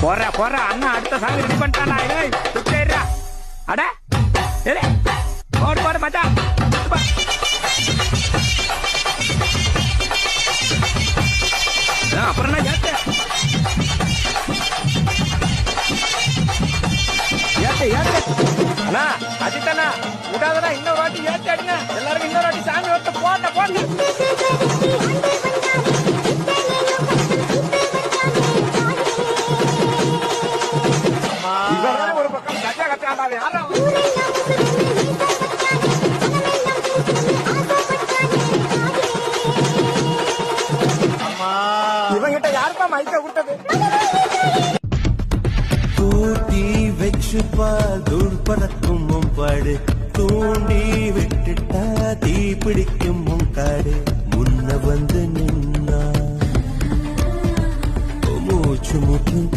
போற அண்ணா அடுத்த song ready பண்ணிட்டானா? ஏய் சுத்தேறா அட ஏலே போடு மச்சான். அப்புறம் என்ன ஏத்து அண்ணா அஜித்தண்ணா விடாதடா, இன்னொரு வாட்டி ஏத்தி அடிங்க. எல்லாருக்கும் இன்னொரு வாட்டி சாமி ஓட்டு போட்ட ஒரு பக்கம் கஜா கட்டாண்டாவே யாரா இவங்கிட்ட யாருப்பா மைக்க விட்டது? கூட்டி வச்சுப்பா தூள் பறக்கும் பாடு, தூண்டி விட்டுட்டா தீ பிடிக்கும் காடு. முன்ன வந்து நின்னா மூச்சு முற்றும்